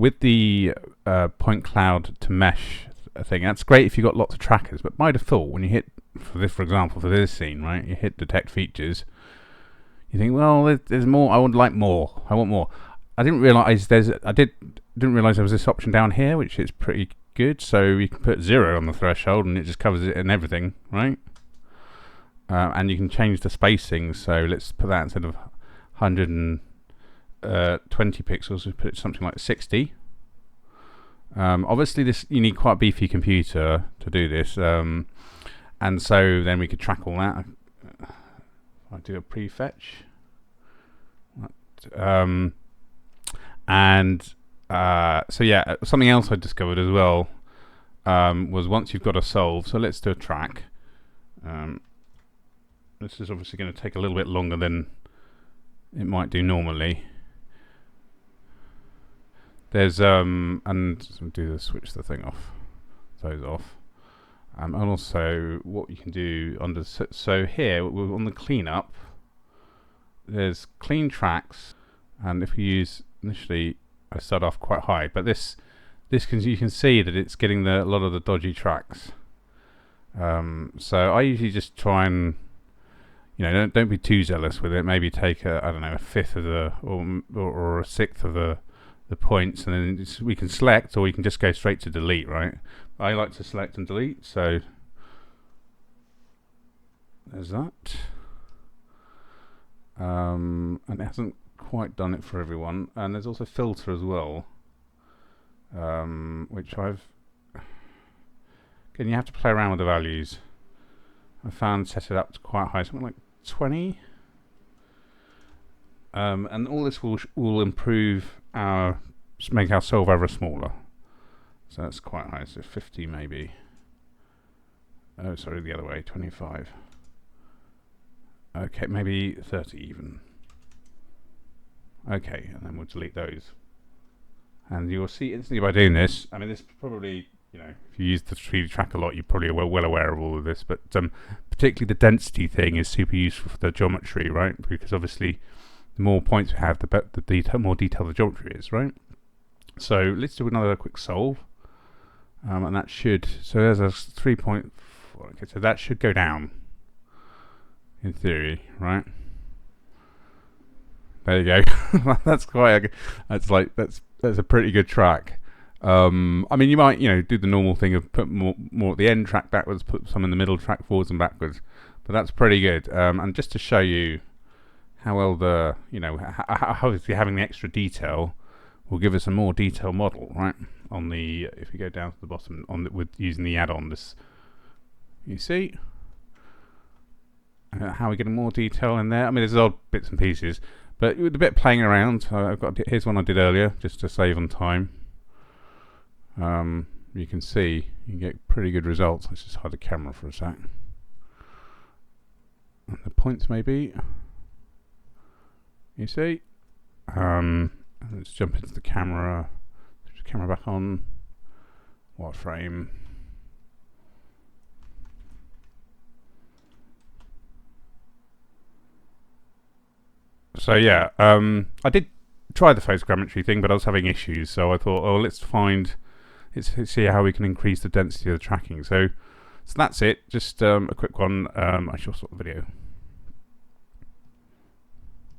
with the point cloud to mesh thing, that's great if you've got lots of trackers, but by default, when you hit, for example, for this scene, right, you hit detect features, you think, well, there's more, I would like more, I want more. I didn't realise didn't realise there was this option down here, which is pretty good, so you can put 0 on the threshold and it just covers it and everything, right? And you can change the spacing, so let's put that instead of 120 pixels, we put it something like 60. Obviously you need quite a beefy computer to do this, and so then we could track all that. I do a prefetch, so yeah, something else I discovered as well was once you've got a solve, so let's do a track. This is obviously going to take a little bit longer than it might do normally. There's and switch the thing off, those off, and also what you can do under, so here we're on the cleanup. There's clean tracks, and if you use, initially I start off quite high, but you can see that it's getting a lot of the dodgy tracks. So I usually just try and, don't be too zealous with it. Maybe take a fifth of the or a sixth of the points, and then we can select, or we can just go straight to delete, right? I like to select and delete, so there's that. And it hasn't quite done it for everyone, and there's also filter as well, which again, you have to play around with the values. I found set it up to quite high, something like 20, and all this will improve make our solve ever smaller. So that's quite high, so 50 maybe. Oh, sorry, the other way, 25. Okay, maybe 30 even. Okay, and then we'll delete those. And you'll see instantly by doing this, I mean, this probably, if you use the 3D track a lot, you're probably well aware of all of this, but particularly the density thing is super useful for the geometry, right? Because obviously, the more points we have, the more detailed the geometry is, right? So let's do another quick solve. And that should, so there's a 3.4, okay, so that should go down, in theory, right? There you go. That's that's a pretty good track. I mean, you might do the normal thing of put more at the end, track backwards, put some in the middle, track forwards and backwards, but that's pretty good. And just to show you how well how obviously having the extra detail will give us a more detailed model, right? On the, if you go down to the bottom with using the add-on, this, you see how we're getting more detail in there. I mean, there's odd bits and pieces, but with a bit playing around, here's one I did earlier just to save on time. You can see you can get pretty good results. Let's just hide the camera for a sec. And the points maybe, you see. Let's jump into the camera. Put the camera back on. Wireframe. So yeah, I did try the photogrammetry thing, but I was having issues, so I thought, oh, let's see how we can increase the density of the tracking. So that's it. Just a quick one. I shall stop the video.